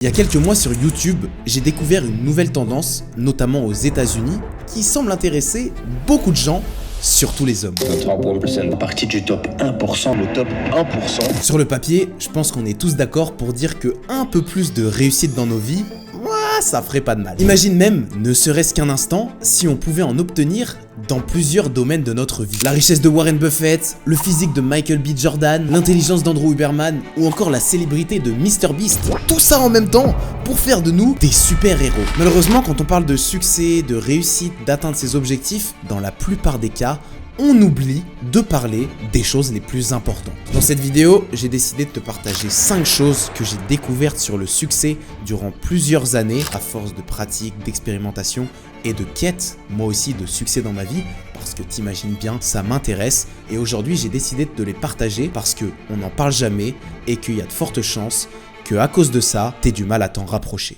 Il y a quelques mois sur YouTube, j'ai découvert une nouvelle tendance, notamment aux États-Unis, qui semble intéresser beaucoup de gens, surtout les hommes. Le top 1%, partie du top 1%, le top 1%. Sur le papier, je pense qu'on est tous d'accord pour dire que un peu plus de réussite dans nos vies, ça ferait pas de mal. Imagine même, ne serait-ce qu'un instant, si on pouvait en obtenir dans plusieurs domaines de notre vie. La richesse de Warren Buffett, le physique de Michael B. Jordan, l'intelligence d'Andrew Huberman ou encore la célébrité de MrBeast. Tout ça en même temps pour faire de nous des super-héros. Malheureusement, quand on parle de succès, de réussite, d'atteindre ses objectifs, dans la plupart des cas, on oublie de parler des choses les plus importantes. Dans cette vidéo, j'ai décidé de te partager 5 choses que j'ai découvertes sur le succès durant plusieurs années à force de pratique, d'expérimentation et de quête, moi aussi de succès dans ma vie, parce que t'imagines bien, ça m'intéresse et aujourd'hui j'ai décidé de te les partager parce qu'on n'en parle jamais et qu'il y a de fortes chances que à cause de ça, t'aies du mal à t'en rapprocher.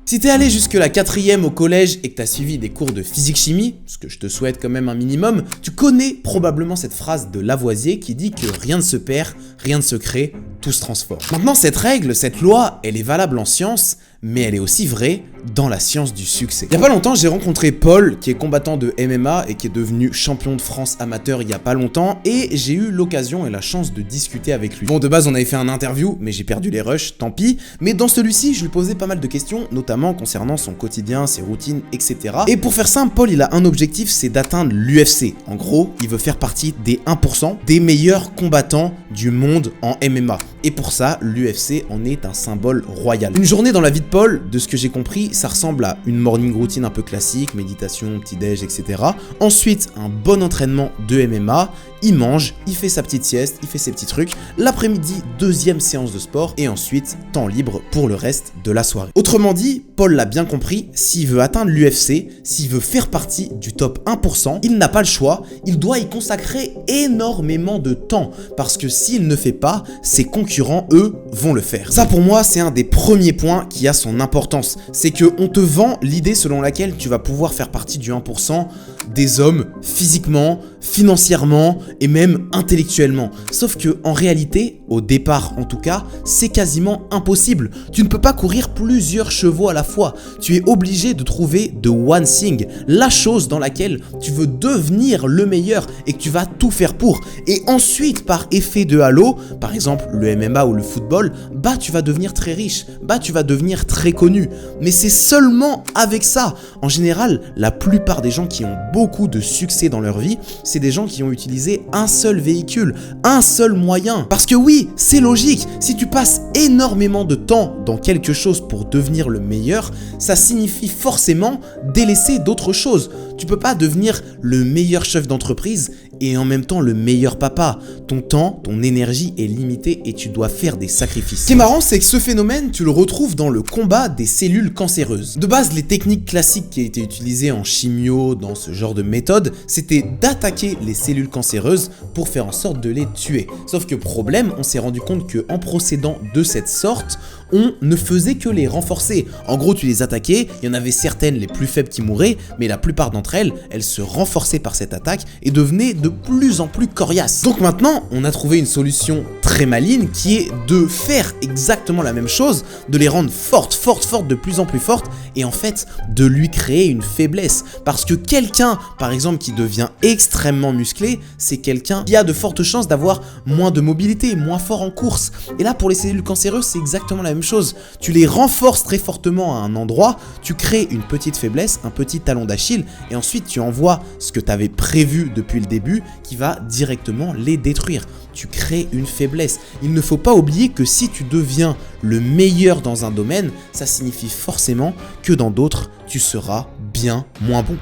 Si t'es allé jusque la 4e au collège et que t'as suivi des cours de physique-chimie, ce que je te souhaite quand même un minimum, tu connais probablement cette phrase de Lavoisier qui dit que rien ne se perd, rien ne se crée, tout se transforme. Maintenant, cette règle, cette loi, elle est valable en science, mais elle est aussi vraie dans la science du succès. Il y a pas longtemps, j'ai rencontré Paul, qui est combattant de MMA et qui est devenu champion de France amateur il y a pas longtemps, et j'ai eu l'occasion et la chance de discuter avec lui. Bon, de base, on avait fait un interview, mais j'ai perdu les rushs, tant pis, mais dans celui-ci, je lui posais pas mal de questions, notamment concernant son quotidien, ses routines, etc. Et pour faire simple, Paul, il a un objectif, c'est d'atteindre l'UFC. En gros, il veut faire partie des 1% des meilleurs combattants du monde en MMA. Et pour ça, l'UFC en est un symbole royal. Une journée dans la vie de Paul, de ce que j'ai compris, ça ressemble à une morning routine un peu classique, méditation, petit-déj, etc. Ensuite, un bon entraînement de MMA, il mange, il fait sa petite sieste, il fait ses petits trucs. L'après-midi, deuxième séance de sport et ensuite, temps libre pour le reste de la soirée. Autrement dit, Paul l'a bien compris, s'il veut atteindre l'UFC, s'il veut faire partie du top 1%, il n'a pas le choix, il doit y consacrer énormément de temps parce que s'il ne fait pas, ses concurrents, eux, vont le faire. Ça pour moi, c'est un des premiers points qui a son importance. C'est qu'on te vend l'idée selon laquelle tu vas pouvoir faire partie du 1% des hommes physiquement, financièrement et même intellectuellement. Sauf que en réalité, au départ en tout cas, c'est quasiment impossible. Tu ne peux pas courir plusieurs chevaux à la fois. Tu es obligé de trouver the one thing, la chose dans laquelle tu veux devenir le meilleur et que tu vas tout faire pour. Et ensuite, par effet de halo, par exemple le MMA ou le football, bah tu vas devenir très riche, bah tu vas devenir très connu. Mais c'est seulement avec ça. En général, la plupart des gens qui ont beaucoup de succès dans leur vie, c'est des gens qui ont utilisé un seul véhicule, un seul moyen. Parce que oui, c'est logique, si tu passes énormément de temps dans quelque chose pour devenir le meilleur, ça signifie forcément délaisser d'autres choses. Tu peux pas devenir le meilleur chef d'entreprise et en même temps le meilleur papa. Ton temps, ton énergie est limitée et tu dois faire des sacrifices. Ce qui est marrant, c'est que ce phénomène, tu le retrouves dans le combat des cellules cancéreuses. De base, les techniques classiques qui étaient utilisées en chimio, dans ce genre de méthode, c'était d'attaquer les cellules cancéreuses pour faire en sorte de les tuer. Sauf que problème, on s'est rendu compte qu'en procédant de cette sorte, on ne faisait que les renforcer. En gros, tu les attaquais, il y en avait certaines les plus faibles qui mouraient, mais la plupart d'entre elles, elles se renforçaient par cette attaque et devenaient de plus en plus coriaces. Donc maintenant, on a trouvé une solution très maligne qui est de faire exactement la même chose, de les rendre fortes, de plus en plus fortes et en fait, de lui créer une faiblesse. Parce que quelqu'un, par exemple, qui devient extrêmement musclé, c'est quelqu'un qui a de fortes chances d'avoir moins de mobilité, moins fort en course. Et là, pour les cellules cancéreuses, c'est exactement la même chose. Tu les renforces très fortement à un endroit, tu crées une petite faiblesse, un petit talon d'Achille, et ensuite tu envoies ce que tu avais prévu depuis le début qui va directement les détruire. Tu crées une faiblesse. Il ne faut pas oublier que si tu deviens le meilleur dans un domaine, ça signifie forcément que dans d'autres, tu seras bien moins bon.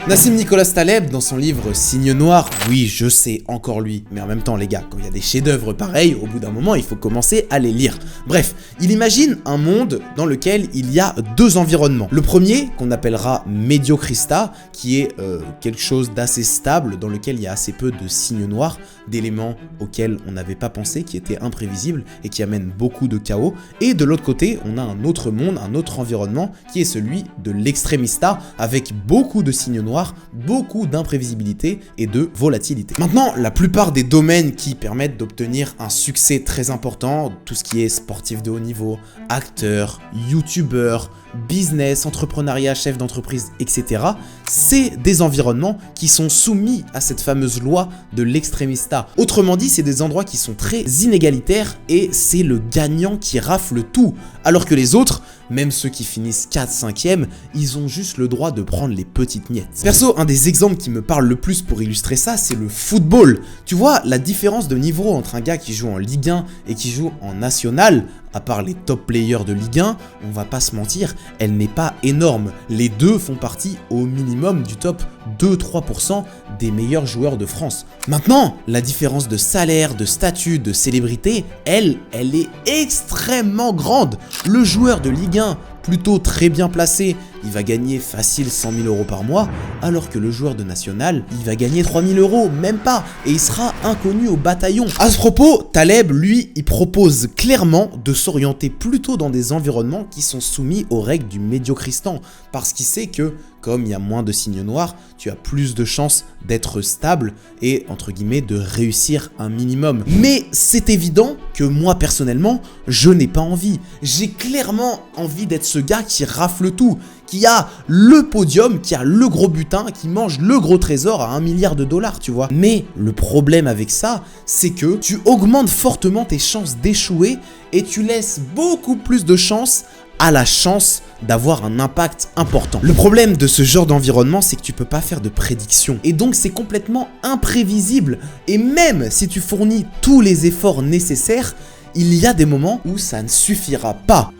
Nassim Nicolas Taleb, dans son livre Signe Noir, oui je sais, encore lui, mais en même temps les gars, quand il y a des chefs-d'œuvre pareils, au bout d'un moment il faut commencer à les lire. Bref, il imagine un monde dans lequel il y a deux environnements. Le premier, qu'on appellera Mediocrista, qui est quelque chose d'assez stable, dans lequel il y a assez peu de signes noirs, d'éléments auxquels on n'avait pas pensé, qui étaient imprévisibles et qui amènent beaucoup de chaos. Et de l'autre côté, on a un autre monde, un autre environnement, qui est celui de l'Extremista, avec beaucoup de signes noirs, noir, beaucoup d'imprévisibilité et de volatilité. Maintenant, la plupart des domaines qui permettent d'obtenir un succès très important, tout ce qui est sportif de haut niveau, acteur, youtubeur, business, entrepreneuriat, chef d'entreprise, etc. c'est des environnements qui sont soumis à cette fameuse loi de l'extrémista. Autrement dit, c'est des endroits qui sont très inégalitaires et c'est le gagnant qui rafle tout. Alors que les autres, même ceux qui finissent 4-5e, ils ont juste le droit de prendre les petites miettes. Perso, un des exemples qui me parle le plus pour illustrer ça, c'est le football. Tu vois, la différence de niveau entre un gars qui joue en Ligue 1 et qui joue en National, à part les top players de Ligue 1, on va pas se mentir, elle n'est pas énorme. Les deux font partie au minimum du top 2-3% des meilleurs joueurs de France. Maintenant, la différence de salaire, de statut, de célébrité, elle est extrêmement grande. Le joueur de Ligue 1, plutôt très bien placé, il va gagner facile 100 000 € par mois, alors que le joueur de National, il va gagner 3 000 €, même pas, et il sera inconnu au bataillon. À ce propos, Taleb, lui, il propose clairement de s'orienter plutôt dans des environnements qui sont soumis aux règles du médiocristan, parce qu'il sait que, comme il y a moins de signes noirs, tu as plus de chances d'être stable et, entre guillemets, de réussir un minimum. Mais c'est évident que moi, personnellement, je n'ai pas envie. J'ai clairement envie d'être ce gars qui rafle tout, qui a le podium, qui a le gros butin, qui mange le gros trésor à 1 milliard de $, tu vois. Mais le problème avec ça, c'est que tu augmentes fortement tes chances d'échouer et tu laisses beaucoup plus de chances à la chance d'avoir un impact important. Le problème de ce genre d'environnement, c'est que tu peux pas faire de prédictions. Et donc, c'est complètement imprévisible. Et même si tu fournis tous les efforts nécessaires, il y a des moments où ça ne suffira pas.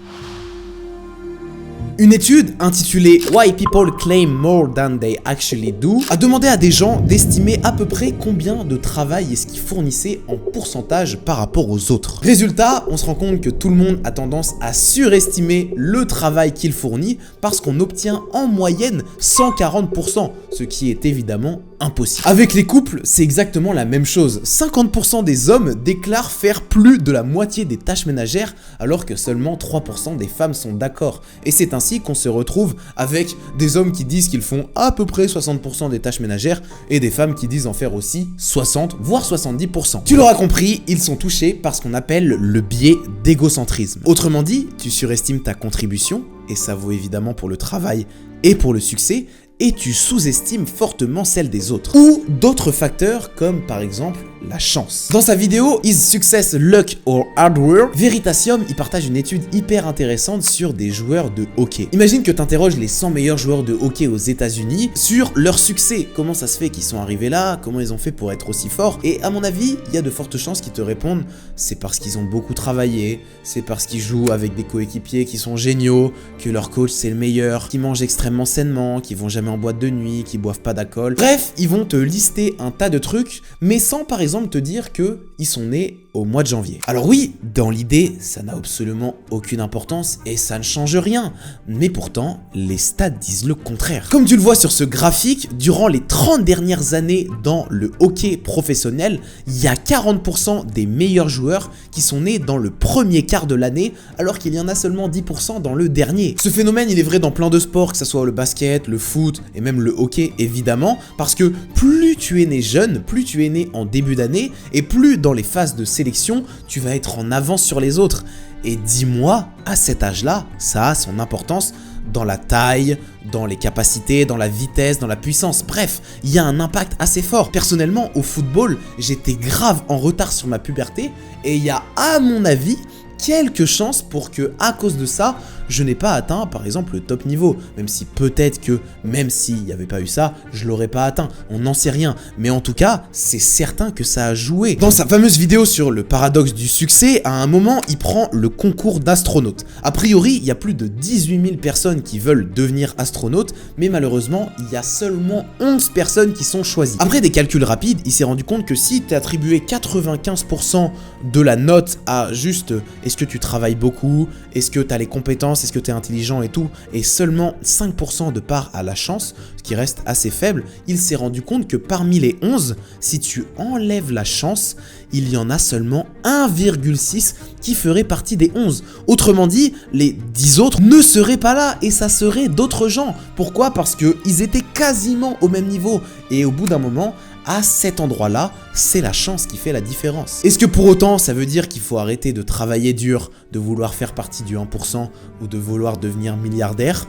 Une étude intitulée Why People Claim More Than They Actually Do a demandé à des gens d'estimer à peu près combien de travail est-ce qu'ils fournissaient en pourcentage par rapport aux autres. Résultat, on se rend compte que tout le monde a tendance à surestimer le travail qu'il fournit parce qu'on obtient en moyenne 140%, ce qui est évidemment impossible. Avec les couples, c'est exactement la même chose. 50% des hommes déclarent faire plus de la moitié des tâches ménagères alors que seulement 3% des femmes sont d'accord. Et c'est ainsi qu'on se retrouve avec des hommes qui disent qu'ils font à peu près 60% des tâches ménagères et des femmes qui disent en faire aussi 60 voire 70%. Tu l'auras compris, ils sont touchés par ce qu'on appelle le biais d'égocentrisme. Autrement dit, tu surestimes ta contribution, et ça vaut évidemment pour le travail et pour le succès, et tu sous-estimes fortement celle des autres. Ou d'autres facteurs comme par exemple la chance. Dans sa vidéo Is Success Luck or Hard Work, Veritasium il partage une étude hyper intéressante sur des joueurs de hockey. Imagine que tu interroges les 100 meilleurs joueurs de hockey aux États-Unis sur leur succès. Comment ça se fait qu'ils sont arrivés là? Comment ils ont fait pour être aussi forts? Et à mon avis, il y a de fortes chances qu'ils te répondent c'est parce qu'ils ont beaucoup travaillé, c'est parce qu'ils jouent avec des coéquipiers qui sont géniaux, que leur coach c'est le meilleur, qu'ils mangent extrêmement sainement, qu'ils vont jamais en boîte de nuit, qu'ils boivent pas d'alcool. Bref, ils vont te lister un tas de trucs, mais sans par exemple te dire que ils sont nés au mois de janvier. Alors oui, dans l'idée, ça n'a absolument aucune importance et ça ne change rien. Mais pourtant, les stats disent le contraire. Comme tu le vois sur ce graphique, durant les 30 dernières années dans le hockey professionnel, il y a 40% des meilleurs joueurs qui sont nés dans le premier quart de l'année, alors qu'il y en a seulement 10% dans le dernier. Ce phénomène, il est vrai dans plein de sports, que ce soit le basket, le foot et même le hockey évidemment, parce que plus tu es né jeune, plus tu es né en début d'année, et plus dans les phases de sélection, tu vas être en avance sur les autres. Et dis-moi, à cet âge-là, ça a son importance dans la taille, dans les capacités, dans la vitesse, dans la puissance. Bref, il y a un impact assez fort. Personnellement, au football, j'étais grave en retard sur ma puberté et il y a, à mon avis, quelques chances pour que, à cause de ça, je n'ai pas atteint par exemple le top niveau, même si peut-être que même s'il n'y avait pas eu ça, je l'aurais pas atteint, on n'en sait rien, mais en tout cas, c'est certain que ça a joué. Dans sa fameuse vidéo sur le paradoxe du succès, à un moment, il prend le concours d'astronautes. A priori, il y a plus de 18 000 personnes qui veulent devenir astronautes, mais malheureusement, il y a seulement 11 personnes qui sont choisies. Après des calculs rapides, il s'est rendu compte que si tu attribué 95% de la note à juste est-ce que tu travailles beaucoup, est-ce que tu as les compétences expérience, est-ce que tu es intelligent et tout, et seulement 5% de part à la chance, ce qui reste assez faible, il s'est rendu compte que parmi les 11, si tu enlèves la chance, il y en a seulement 1,6 qui ferait partie des 11. Autrement dit, les 10 autres ne seraient pas là et ça serait d'autres gens. Pourquoi? Parce qu'ils étaient quasiment au même niveau et au bout d'un moment, à cet endroit-là, c'est la chance qui fait la différence. Est-ce que pour autant, ça veut dire qu'il faut arrêter de travailler dur, de vouloir faire partie du 1% ou de vouloir devenir milliardaire?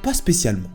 Pas spécialement.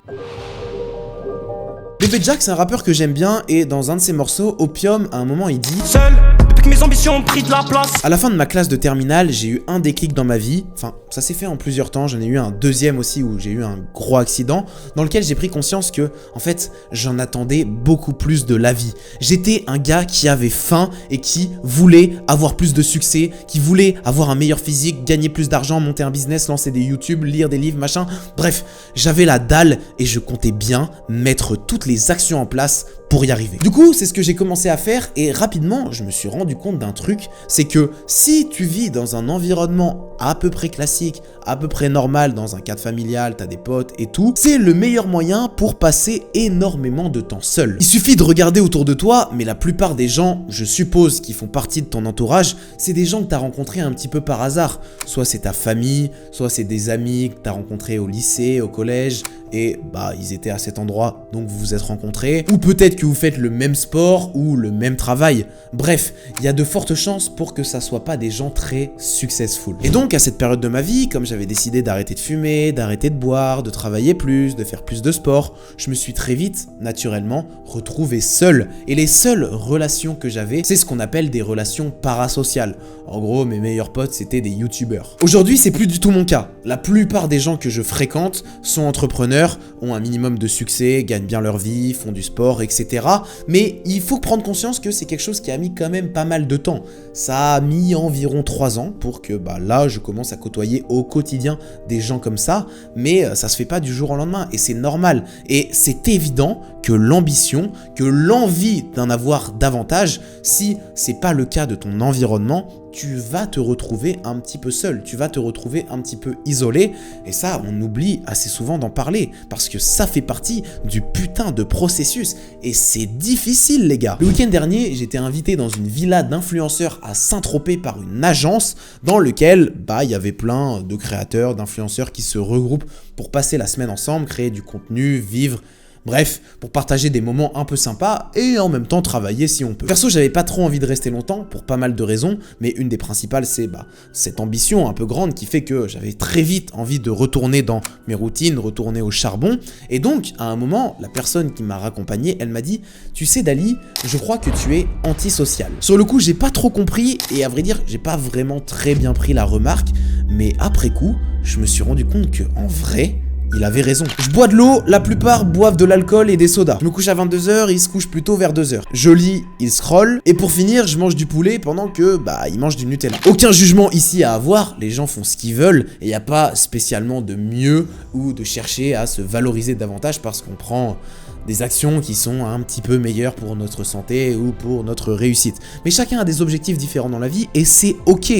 Bébé Jack, c'est un rappeur que j'aime bien et dans un de ses morceaux, Opium, à un moment il dit « Seul, depuis que mes ambitions ont pris de la place ». À la fin de ma classe de terminale, j'ai eu un déclic dans ma vie. Enfin, ça s'est fait en plusieurs temps. J'en ai eu un deuxième aussi où j'ai eu un gros accident dans lequel j'ai pris conscience que, en fait, j'en attendais beaucoup plus de la vie. J'étais un gars qui avait faim et qui voulait avoir plus de succès, qui voulait avoir un meilleur physique, gagner plus d'argent, monter un business, lancer des YouTube, lire des livres, machin. Bref, j'avais la dalle et je comptais bien mettre toutes les actions en place pour y arriver. Du coup, c'est ce que j'ai commencé à faire et rapidement, je me suis rendu compte d'un truc, c'est que si tu vis dans un environnement à peu près classique, à peu près normal, dans un cadre familial, t'as des potes et tout, c'est le meilleur moyen pour passer énormément de temps seul. Il suffit de regarder autour de toi, mais la plupart des gens, je suppose, qui font partie de ton entourage, c'est des gens que t'as rencontrés un petit peu par hasard. Soit c'est ta famille, soit c'est des amis que t'as rencontrés au lycée, au collège, et bah ils étaient à cet endroit, donc vous vous êtes rencontrés. Ou peut-être que vous faites le même sport ou le même travail. Bref, il y a de fortes chances pour que ça soit pas des gens très successful. Et donc à cette période de ma vie, comme j'avais décidé d'arrêter de fumer, d'arrêter de boire, de travailler plus, de faire plus de sport, je me suis très vite, naturellement, retrouvé seul. Et les seules relations que j'avais, c'est ce qu'on appelle des relations parasociales. En gros, mes meilleurs potes, c'était des youtubeurs. Aujourd'hui, c'est plus du tout mon cas. La plupart des gens que je fréquente sont entrepreneurs, ont un minimum de succès, gagnent bien leur vie, font du sport, etc. Mais il faut prendre conscience que c'est quelque chose qui a mis quand même pas mal de temps. Ça a mis environ 3 ans pour que là, je commence à côtoyer au quotidien des gens comme ça, mais ça se fait pas du jour au lendemain et c'est normal. Et c'est évident que l'ambition, que l'envie d'en avoir davantage, si c'est pas le cas de ton environnement, tu vas te retrouver un petit peu seul, tu vas te retrouver un petit peu isolé, et ça, on oublie assez souvent d'en parler, parce que ça fait partie du putain de processus, et c'est difficile les gars. Le week-end dernier, j'étais invité dans une villa d'influenceurs à Saint-Tropez par une agence, dans lequel, il y avait plein de créateurs, d'influenceurs qui se regroupent pour passer la semaine ensemble, créer du contenu, vivre. Bref, pour partager des moments un peu sympas et en même temps travailler si on peut. Perso, j'avais pas trop envie de rester longtemps pour pas mal de raisons, mais une des principales c'est cette ambition un peu grande qui fait que j'avais très vite envie de retourner dans mes routines, retourner au charbon. Et donc, à un moment, la personne qui m'a raccompagné, elle m'a dit « Tu sais Dali, je crois que tu es antisocial ». Sur le coup, j'ai pas trop compris et à vrai dire, j'ai pas vraiment très bien pris la remarque, mais après coup, je me suis rendu compte que en vrai, il avait raison. Je bois de l'eau, la plupart boivent de l'alcool et des sodas. Je me couche à 22h, ils se couchent plutôt vers 2h. Je lis, ils scrollent. Et pour finir, je mange du poulet pendant que, ils mangent du Nutella. Aucun jugement ici à avoir, les gens font ce qu'ils veulent. Et il n'y a pas spécialement de mieux ou de chercher à se valoriser davantage parce qu'on prend des actions qui sont un petit peu meilleures pour notre santé ou pour notre réussite. Mais chacun a des objectifs différents dans la vie et c'est ok.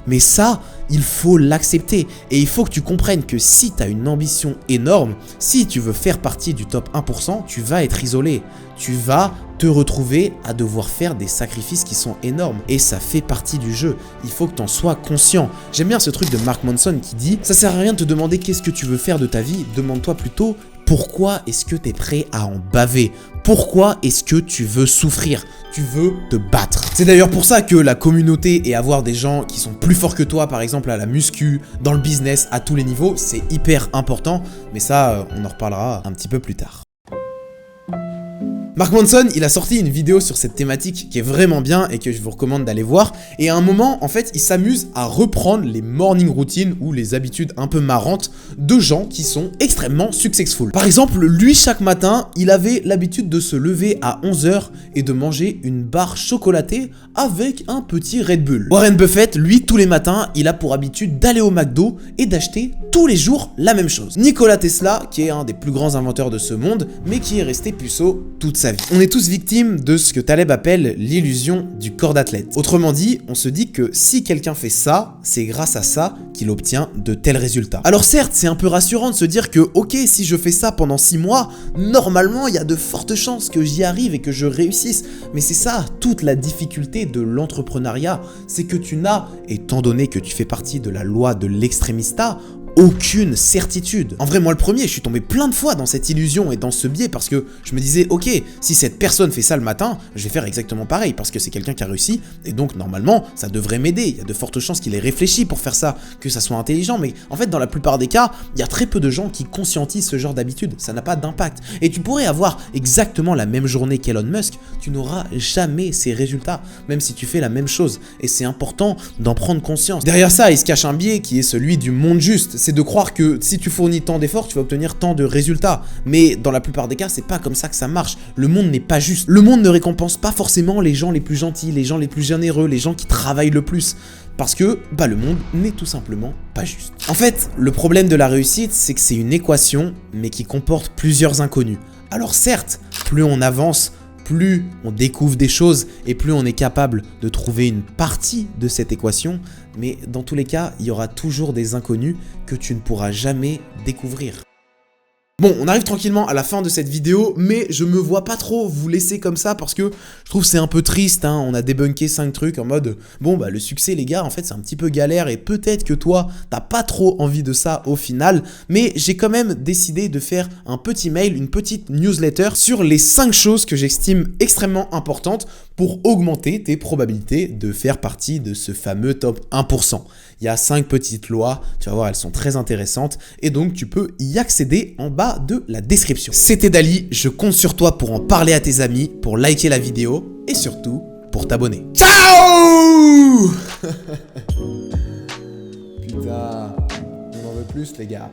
Mais ça, il faut l'accepter. Et il faut que tu comprennes que si tu as une ambition énorme, si tu veux faire partie du top 1%, tu vas être isolé. Tu vas te retrouver à devoir faire des sacrifices qui sont énormes. Et ça fait partie du jeu. Il faut que tu en sois conscient. J'aime bien ce truc de Mark Manson qui dit « Ça sert à rien de te demander qu'est-ce que tu veux faire de ta vie, demande-toi plutôt pourquoi est-ce que tu es prêt à en baver ? Pourquoi est-ce que tu veux souffrir ? Tu veux te battre. » C'est d'ailleurs pour ça que la communauté et avoir des gens qui sont plus forts que toi, par exemple à la muscu, dans le business, à tous les niveaux, c'est hyper important. Mais ça, on en reparlera un petit peu plus tard. Mark Manson, il a sorti une vidéo sur cette thématique qui est vraiment bien et que je vous recommande d'aller voir. Et à un moment, en fait, il s'amuse à reprendre les morning routines ou les habitudes un peu marrantes de gens qui sont extrêmement successful. Par exemple, lui, chaque matin, il avait l'habitude de se lever à 11h et de manger une barre chocolatée avec un petit Red Bull. Warren Buffett, lui, tous les matins, il a pour habitude d'aller au McDo et d'acheter tous les jours la même chose. Nikola Tesla, qui est un des plus grands inventeurs de ce monde, mais qui est resté puceau toute sa sa vie. On est tous victimes de ce que Taleb appelle l'illusion du corps d'athlète. Autrement dit, on se dit que si quelqu'un fait ça, c'est grâce à ça qu'il obtient de tels résultats. Alors certes, c'est un peu rassurant de se dire que ok, si je fais ça pendant 6 mois, normalement il y a de fortes chances que j'y arrive et que je réussisse. Mais c'est ça, toute la difficulté de l'entrepreneuriat, c'est que tu n'as, étant donné que tu fais partie de la loi de l'extrémista, aucune certitude. En vrai, moi le premier, je suis tombé plein de fois dans cette illusion et dans ce biais parce que je me disais, ok, si cette personne fait ça le matin, je vais faire exactement pareil parce que c'est quelqu'un qui a réussi et donc normalement, ça devrait m'aider. Il y a de fortes chances qu'il ait réfléchi pour faire ça, que ça soit intelligent, mais en fait, dans la plupart des cas, il y a très peu de gens qui conscientisent ce genre d'habitude. Ça n'a pas d'impact. Et tu pourrais avoir exactement la même journée qu'Elon Musk, tu n'auras jamais ces résultats, même si tu fais la même chose. Et c'est important d'en prendre conscience. Derrière ça, il se cache un biais qui est celui du monde juste. C'est de croire que si tu fournis tant d'efforts, tu vas obtenir tant de résultats. Mais dans la plupart des cas, c'est pas comme ça que ça marche. Le monde n'est pas juste. Le monde ne récompense pas forcément les gens les plus gentils, les gens les plus généreux, les gens qui travaillent le plus. Parce que, le monde n'est tout simplement pas juste. En fait, le problème de la réussite, c'est que c'est une équation, mais qui comporte plusieurs inconnus. Alors certes, plus on avance, plus on découvre des choses et plus on est capable de trouver une partie de cette équation, mais dans tous les cas, il y aura toujours des inconnus que tu ne pourras jamais découvrir. Bon, on arrive tranquillement à la fin de cette vidéo, mais je me vois pas trop vous laisser comme ça parce que je trouve que c'est un peu triste, hein. On a débunké 5 trucs en mode, bon le succès les gars, en fait c'est un petit peu galère et peut-être que toi, t'as pas trop envie de ça au final, mais j'ai quand même décidé de faire un petit mail, une petite newsletter sur les 5 choses que j'estime extrêmement importantes pour augmenter tes probabilités de faire partie de ce fameux top 1%. Il y a 5 petites lois, tu vas voir, elles sont très intéressantes et donc tu peux y accéder en bas de la description. C'était Dali, je compte sur toi pour en parler à tes amis, pour liker la vidéo et surtout pour t'abonner. Ciao. Putain, on en veut plus les gars.